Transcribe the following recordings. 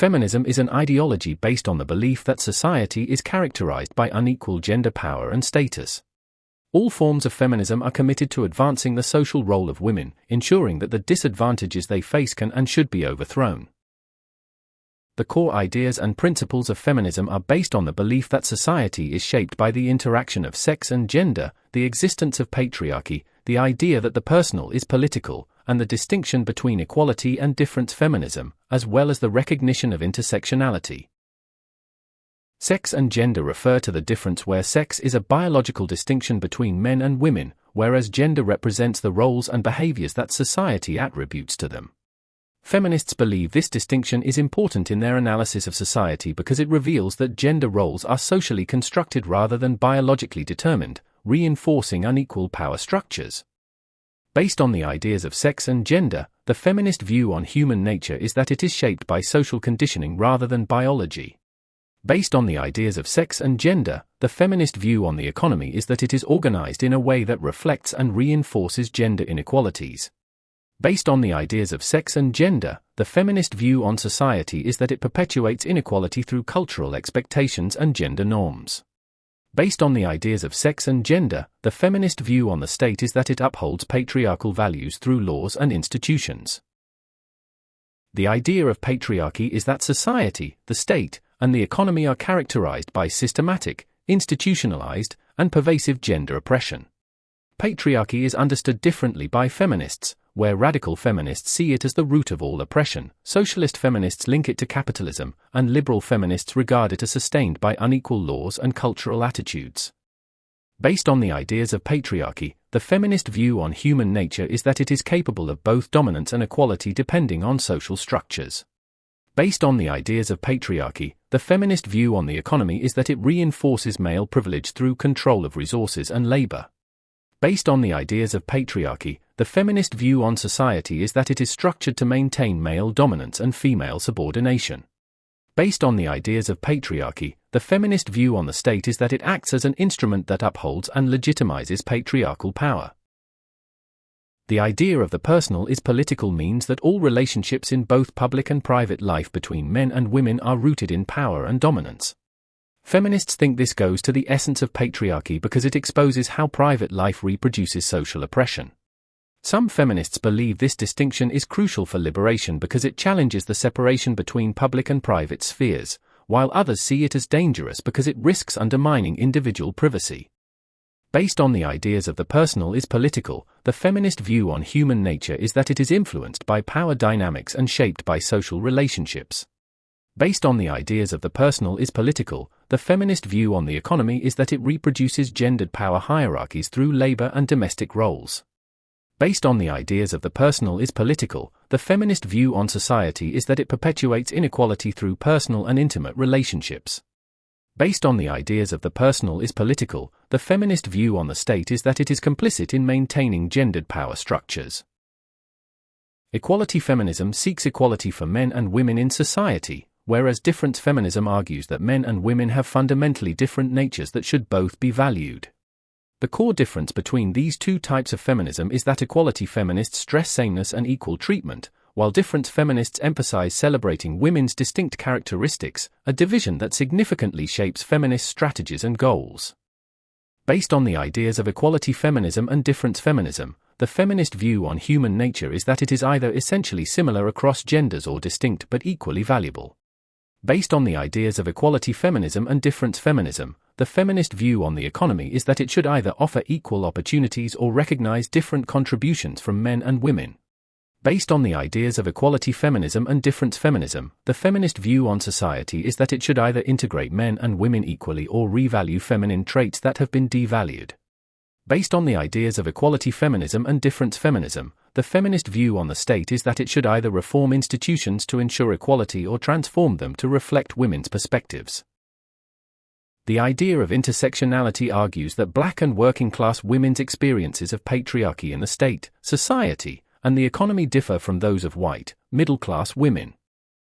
Feminism is an ideology based on the belief that society is characterized by unequal gender power and status. All forms of feminism are committed to advancing the social role of women, ensuring that the disadvantages they face can and should be overthrown. The core ideas and principles of feminism are based on the belief that society is shaped by the interaction of sex and gender, the existence of patriarchy, the idea that the personal is political, and the distinction between equality and difference feminism, as well as the recognition of intersectionality. Sex and gender refer to the difference where sex is a biological distinction between men and women, whereas gender represents the roles and behaviors that society attributes to them. Feminists believe this distinction is important in their analysis of society because it reveals that gender roles are socially constructed rather than biologically determined, reinforcing unequal power structures. Based on the ideas of sex and gender, the feminist view on human nature is that it is shaped by social conditioning rather than biology. Based on the ideas of sex and gender, the feminist view on the economy is that it is organized in a way that reflects and reinforces gender inequalities. Based on the ideas of sex and gender, the feminist view on society is that it perpetuates inequality through cultural expectations and gender norms. Based on the ideas of sex and gender, the feminist view on the state is that it upholds patriarchal values through laws and institutions. The idea of patriarchy is that society, the state, and the economy are characterized by systematic, institutionalized, and pervasive gender oppression. Patriarchy is understood differently by feminists, where radical feminists see it as the root of all oppression, socialist feminists link it to capitalism, and liberal feminists regard it as sustained by unequal laws and cultural attitudes. Based on the ideas of patriarchy, the feminist view on human nature is that it is capable of both dominance and equality depending on social structures. Based on the ideas of patriarchy, the feminist view on the economy is that it reinforces male privilege through control of resources and labor. Based on the ideas of patriarchy, the feminist view on society is that it is structured to maintain male dominance and female subordination. Based on the ideas of patriarchy, the feminist view on the state is that it acts as an instrument that upholds and legitimizes patriarchal power. The idea of the personal is political means that all relationships in both public and private life between men and women are rooted in power and dominance. Feminists think this goes to the essence of patriarchy because it exposes how private life reproduces social oppression. Some feminists believe this distinction is crucial for liberation because it challenges the separation between public and private spheres, while others see it as dangerous because it risks undermining individual privacy. Based on the ideas of the personal is political, the feminist view on human nature is that it is influenced by power dynamics and shaped by social relationships. Based on the ideas of the personal is political, the feminist view on the economy is that it reproduces gendered power hierarchies through labor and domestic roles. Based on the ideas of the personal is political, the feminist view on society is that it perpetuates inequality through personal and intimate relationships. Based on the ideas of the personal is political, the feminist view on the state is that it is complicit in maintaining gendered power structures. Equality feminism seeks equality for men and women in society, whereas difference feminism argues that men and women have fundamentally different natures that should both be valued. The core difference between these two types of feminism is that equality feminists stress sameness and equal treatment, while difference feminists emphasize celebrating women's distinct characteristics, a division that significantly shapes feminist strategies and goals. Based on the ideas of equality feminism and difference feminism, the feminist view on human nature is that it is either essentially similar across genders or distinct but equally valuable. Based on the ideas of equality feminism and difference feminism, the feminist view on the economy is that it should either offer equal opportunities or recognize different contributions from men and women. Based on the ideas of equality feminism and difference feminism, the feminist view on society is that it should either integrate men and women equally or revalue feminine traits that have been devalued. Based on the ideas of equality feminism and difference feminism, the feminist view on the state is that it should either reform institutions to ensure equality or transform them to reflect women's perspectives. The idea of intersectionality argues that black and working-class women's experiences of patriarchy in the state, society, and the economy differ from those of white, middle-class women.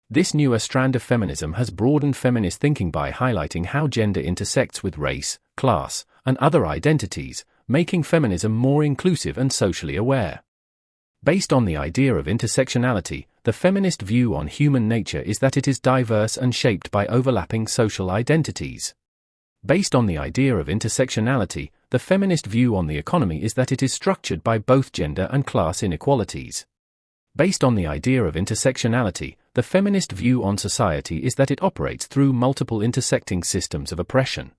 This newer strand of feminism has broadened feminist thinking by highlighting how gender intersects with race, class, and other identities, making feminism more inclusive and socially aware. Based on the idea of intersectionality, the feminist view on human nature is that it is diverse and shaped by overlapping social identities. Based on the idea of intersectionality, the feminist view on the economy is that it is structured by both gender and class inequalities. Based on the idea of intersectionality, the feminist view on society is that it operates through multiple intersecting systems of oppression.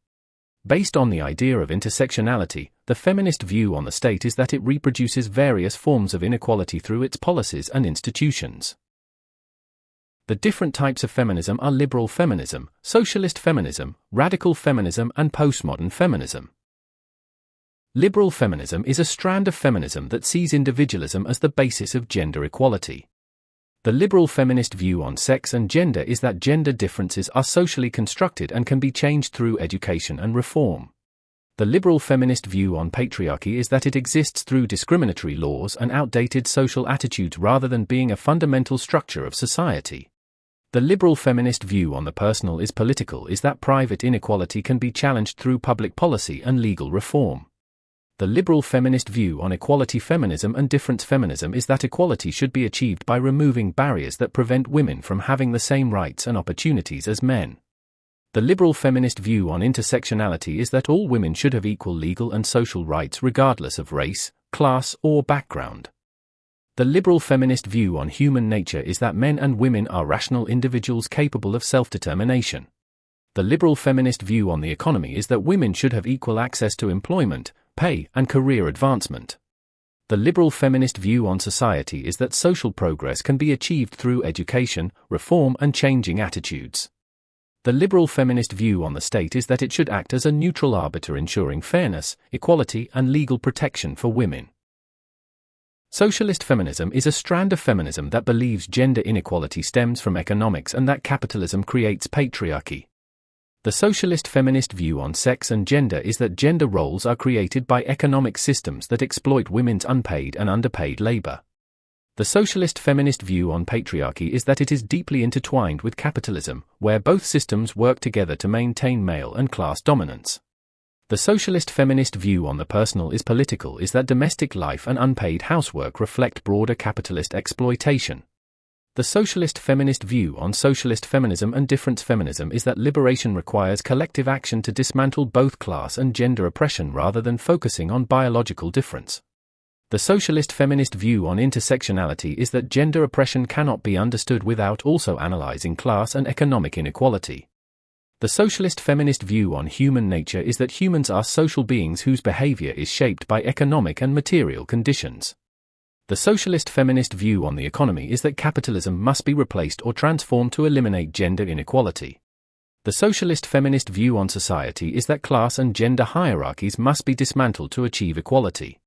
Based on the idea of intersectionality, the feminist view on the state is that it reproduces various forms of inequality through its policies and institutions. The different types of feminism are liberal feminism, socialist feminism, radical feminism, and postmodern feminism. Liberal feminism is a strand of feminism that sees individualism as the basis of gender equality. The liberal feminist view on sex and gender is that gender differences are socially constructed and can be changed through education and reform. The liberal feminist view on patriarchy is that it exists through discriminatory laws and outdated social attitudes rather than being a fundamental structure of society. The liberal feminist view on the personal is political is that private inequality can be challenged through public policy and legal reform. The liberal feminist view on equality feminism and difference feminism is that equality should be achieved by removing barriers that prevent women from having the same rights and opportunities as men. The liberal feminist view on intersectionality is that all women should have equal legal and social rights regardless of race, class, or background. The liberal feminist view on human nature is that men and women are rational individuals capable of self-determination. The liberal feminist view on the economy is that women should have equal access to employment, pay, and career advancement. The liberal feminist view on society is that social progress can be achieved through education, reform, and changing attitudes. The liberal feminist view on the state is that it should act as a neutral arbiter ensuring fairness, equality, and legal protection for women. Socialist feminism is a strand of feminism that believes gender inequality stems from economics and that capitalism creates patriarchy. The socialist feminist view on sex and gender is that gender roles are created by economic systems that exploit women's unpaid and underpaid labor. The socialist feminist view on patriarchy is that it is deeply intertwined with capitalism, where both systems work together to maintain male and class dominance. The socialist feminist view on the personal is political is that domestic life and unpaid housework reflect broader capitalist exploitation. The socialist feminist view on socialist feminism and difference feminism is that liberation requires collective action to dismantle both class and gender oppression rather than focusing on biological difference. The socialist feminist view on intersectionality is that gender oppression cannot be understood without also analyzing class and economic inequality. The socialist feminist view on human nature is that humans are social beings whose behavior is shaped by economic and material conditions. The socialist feminist view on the economy is that capitalism must be replaced or transformed to eliminate gender inequality. The socialist feminist view on society is that class and gender hierarchies must be dismantled to achieve equality.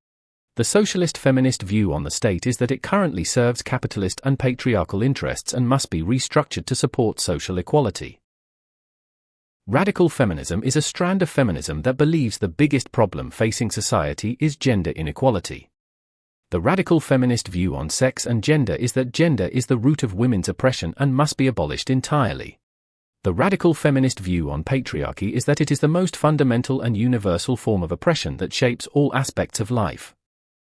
The socialist feminist view on the state is that it currently serves capitalist and patriarchal interests and must be restructured to support social equality. Radical feminism is a strand of feminism that believes the biggest problem facing society is gender inequality. The radical feminist view on sex and gender is that gender is the root of women's oppression and must be abolished entirely. The radical feminist view on patriarchy is that it is the most fundamental and universal form of oppression that shapes all aspects of life.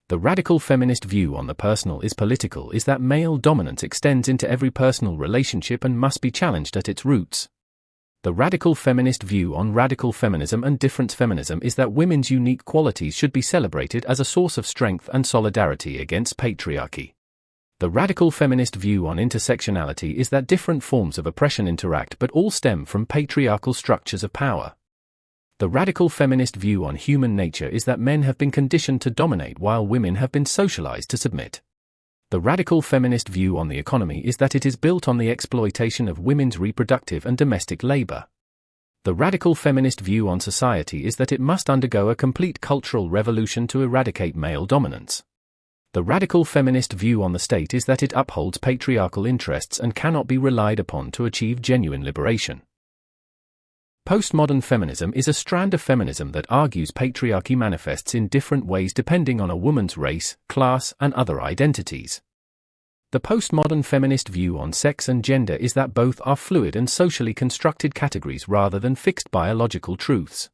The radical feminist view on the personal is political is that male dominance extends into every personal relationship and must be challenged at its roots. The radical feminist view on radical feminism and difference feminism is that women's unique qualities should be celebrated as a source of strength and solidarity against patriarchy. The radical feminist view on intersectionality is that different forms of oppression interact but all stem from patriarchal structures of power. The radical feminist view on human nature is that men have been conditioned to dominate while women have been socialized to submit. The radical feminist view on the economy is that it is built on the exploitation of women's reproductive and domestic labor. The radical feminist view on society is that it must undergo a complete cultural revolution to eradicate male dominance. The radical feminist view on the state is that it upholds patriarchal interests and cannot be relied upon to achieve genuine liberation. Postmodern feminism is a strand of feminism that argues patriarchy manifests in different ways depending on a woman's race, class, and other identities. The postmodern feminist view on sex and gender is that both are fluid and socially constructed categories rather than fixed biological truths.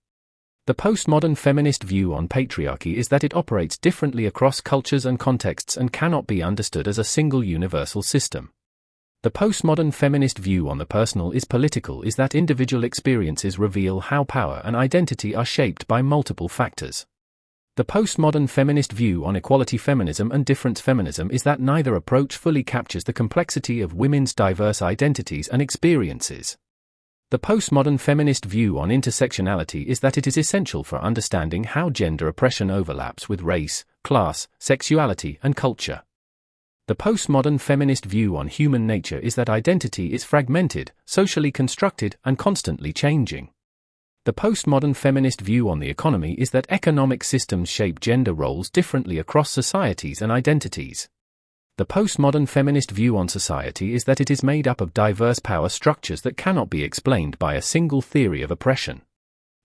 The postmodern feminist view on patriarchy is that it operates differently across cultures and contexts and cannot be understood as a single universal system. The postmodern feminist view on the personal is political is that individual experiences reveal how power and identity are shaped by multiple factors. The postmodern feminist view on equality feminism and difference feminism is that neither approach fully captures the complexity of women's diverse identities and experiences. The postmodern feminist view on intersectionality is that it is essential for understanding how gender oppression overlaps with race, class, sexuality, and culture. The postmodern feminist view on human nature is that identity is fragmented, socially constructed, and constantly changing. The postmodern feminist view on the economy is that economic systems shape gender roles differently across societies and identities. The postmodern feminist view on society is that it is made up of diverse power structures that cannot be explained by a single theory of oppression.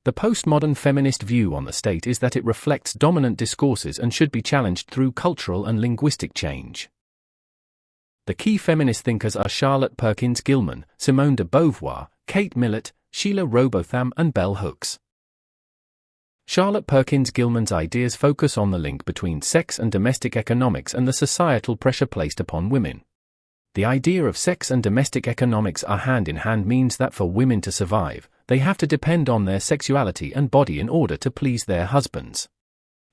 The postmodern feminist view on the state is that it reflects dominant discourses and should be challenged through cultural and linguistic change. The key feminist thinkers are Charlotte Perkins Gilman, Simone de Beauvoir, Kate Millett, Sheila Robotham, and Bell Hooks. Charlotte Perkins Gilman's ideas focus on the link between sex and domestic economics and the societal pressure placed upon women. The idea of sex and domestic economics are hand in hand means that for women to survive, they have to depend on their sexuality and body in order to please their husbands.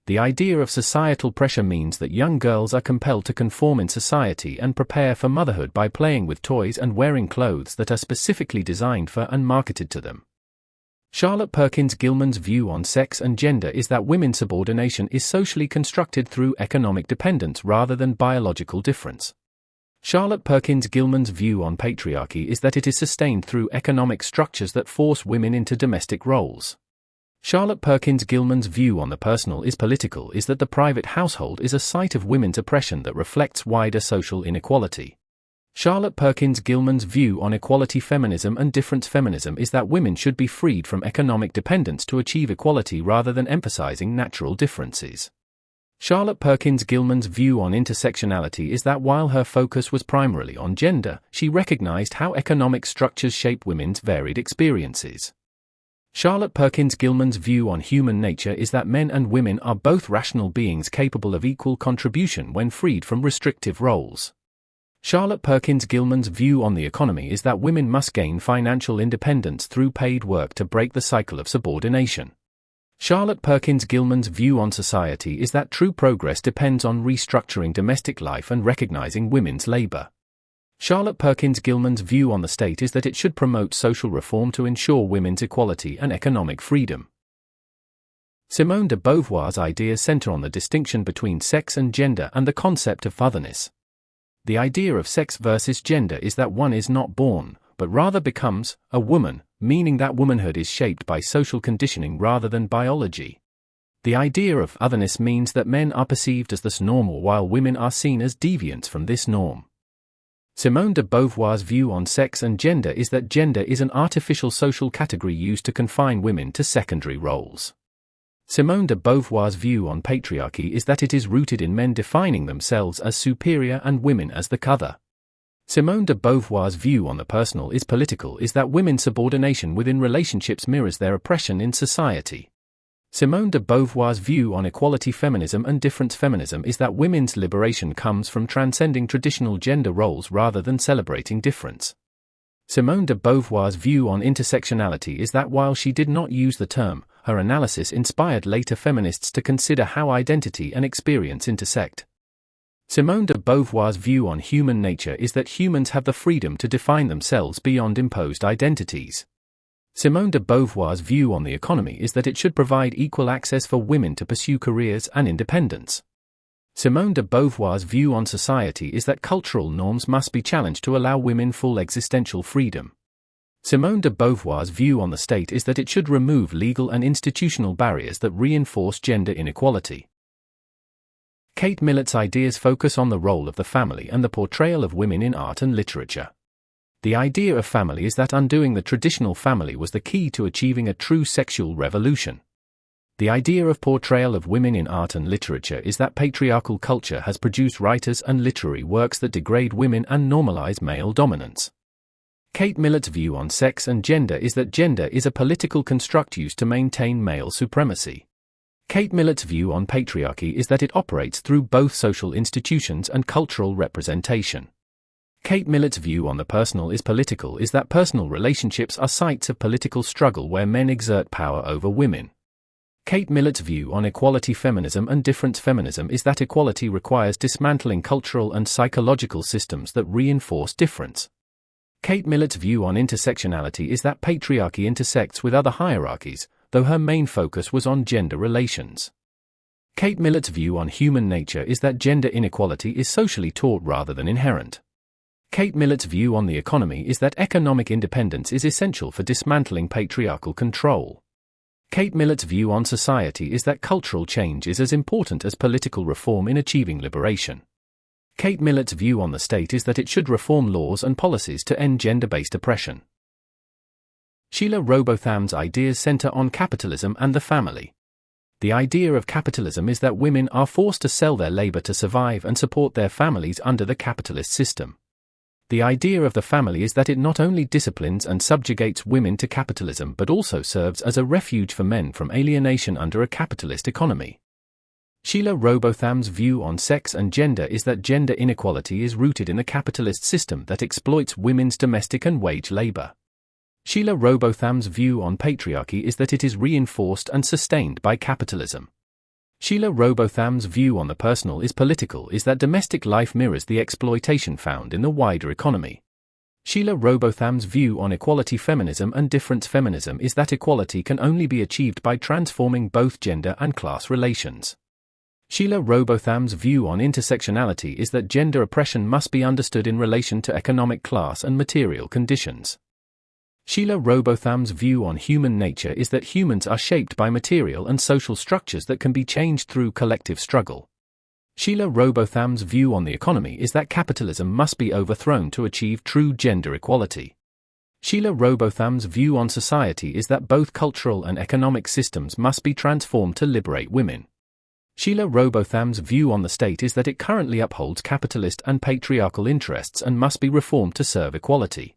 The idea of societal pressure means that young girls are compelled to conform in society and prepare for motherhood by playing with toys and wearing clothes that are specifically designed for and marketed to them. Charlotte Perkins Gilman's view on sex and gender is that women's subordination is socially constructed through economic dependence rather than biological difference. Charlotte Perkins Gilman's view on patriarchy is that it is sustained through economic structures that force women into domestic roles. Charlotte Perkins Gilman's view on the personal is political is that the private household is a site of women's oppression that reflects wider social inequality. Charlotte Perkins Gilman's view on equality feminism and difference feminism is that women should be freed from economic dependence to achieve equality rather than emphasizing natural differences. Charlotte Perkins Gilman's view on intersectionality is that while her focus was primarily on gender, she recognized how economic structures shape women's varied experiences. Charlotte Perkins Gilman's view on human nature is that men and women are both rational beings capable of equal contribution when freed from restrictive roles. Charlotte Perkins Gilman's view on the economy is that women must gain financial independence through paid work to break the cycle of subordination. Charlotte Perkins Gilman's view on society is that true progress depends on restructuring domestic life and recognizing women's labor. Charlotte Perkins Gilman's view on the state is that it should promote social reform to ensure women's equality and economic freedom. Simone de Beauvoir's ideas center on the distinction between sex and gender and the concept of otherness. The idea of sex versus gender is that one is not born, but rather becomes, a woman, meaning that womanhood is shaped by social conditioning rather than biology. The idea of otherness means that men are perceived as the normal while women are seen as deviants from this norm. Simone de Beauvoir's view on sex and gender is that gender is an artificial social category used to confine women to secondary roles. Simone de Beauvoir's view on patriarchy is that it is rooted in men defining themselves as superior and women as the other. Simone de Beauvoir's view on the personal is political is that women's subordination within relationships mirrors their oppression in society. Simone de Beauvoir's view on equality feminism and difference feminism is that women's liberation comes from transcending traditional gender roles rather than celebrating difference. Simone de Beauvoir's view on intersectionality is that while she did not use the term, her analysis inspired later feminists to consider how identity and experience intersect. Simone de Beauvoir's view on human nature is that humans have the freedom to define themselves beyond imposed identities. Simone de Beauvoir's view on the economy is that it should provide equal access for women to pursue careers and independence. Simone de Beauvoir's view on society is that cultural norms must be challenged to allow women full existential freedom. Simone de Beauvoir's view on the state is that it should remove legal and institutional barriers that reinforce gender inequality. Kate Millett's ideas focus on the role of the family and the portrayal of women in art and literature. The idea of family is that undoing the traditional family was the key to achieving a true sexual revolution. The idea of portrayal of women in art and literature is that patriarchal culture has produced writers and literary works that degrade women and normalize male dominance. Kate Millett's view on sex and gender is that gender is a political construct used to maintain male supremacy. Kate Millett's view on patriarchy is that it operates through both social institutions and cultural representation. Kate Millett's view on the personal is political is that personal relationships are sites of political struggle where men exert power over women. Kate Millett's view on equality feminism and difference feminism is that equality requires dismantling cultural and psychological systems that reinforce difference. Kate Millett's view on intersectionality is that patriarchy intersects with other hierarchies, though her main focus was on gender relations. Kate Millett's view on human nature is that gender inequality is socially taught rather than inherent. Kate Millett's view on the economy is that economic independence is essential for dismantling patriarchal control. Kate Millett's view on society is that cultural change is as important as political reform in achieving liberation. Kate Millett's view on the state is that it should reform laws and policies to end gender-based oppression. Sheila Robotham's ideas center on capitalism and the family. The idea of capitalism is that women are forced to sell their labor to survive and support their families under the capitalist system. The idea of the family is that it not only disciplines and subjugates women to capitalism but also serves as a refuge for men from alienation under a capitalist economy. Sheila Robotham's view on sex and gender is that gender inequality is rooted in a capitalist system that exploits women's domestic and wage labor. Sheila Robotham's view on patriarchy is that it is reinforced and sustained by capitalism. Sheila Robotham's view on the personal is political is that domestic life mirrors the exploitation found in the wider economy. Sheila Robotham's view on equality feminism and difference feminism is that equality can only be achieved by transforming both gender and class relations. Sheila Robotham's view on intersectionality is that gender oppression must be understood in relation to economic class and material conditions. Sheila Robotham's view on human nature is that humans are shaped by material and social structures that can be changed through collective struggle. Sheila Robotham's view on the economy is that capitalism must be overthrown to achieve true gender equality. Sheila Robotham's view on society is that both cultural and economic systems must be transformed to liberate women. Sheila Robotham's view on the state is that it currently upholds capitalist and patriarchal interests and must be reformed to serve equality.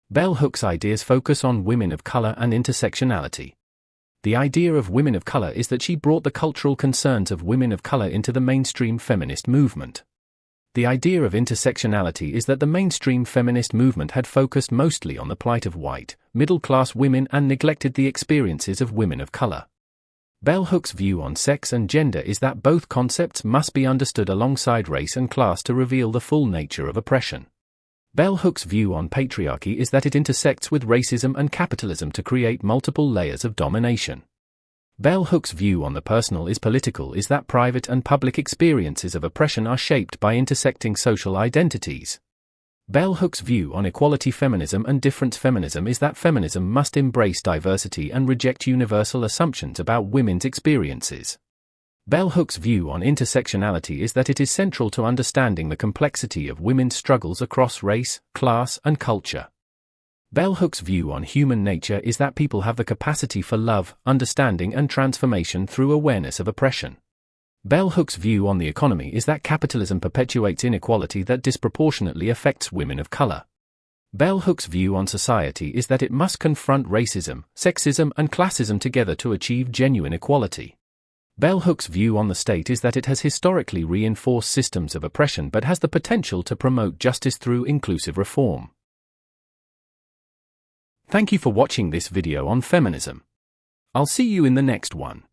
Bell Hook's ideas focus on women of color and intersectionality. The idea of women of color is that she brought the cultural concerns of women of color into the mainstream feminist movement. The idea of intersectionality is that the mainstream feminist movement had focused mostly on the plight of white, middle-class women and neglected the experiences of women of color. Bell Hook's view on sex and gender is that both concepts must be understood alongside race and class to reveal the full nature of oppression. Bell Hook's view on patriarchy is that it intersects with racism and capitalism to create multiple layers of domination. Bell Hook's view on the personal is political is that private and public experiences of oppression are shaped by intersecting social identities. Bell Hook's view on equality feminism and difference feminism is that feminism must embrace diversity and reject universal assumptions about women's experiences. Bell Hook's view on intersectionality is that it is central to understanding the complexity of women's struggles across race, class, and culture. Bell Hook's view on human nature is that people have the capacity for love, understanding, and transformation through awareness of oppression. Bell Hook's view on the economy is that capitalism perpetuates inequality that disproportionately affects women of color. Bell Hook's view on society is that it must confront racism, sexism, and classism together to achieve genuine equality. Bell Hook's view on the state is that it has historically reinforced systems of oppression but has the potential to promote justice through inclusive reform. Thank you for watching this video on feminism. I'll see you in the next one.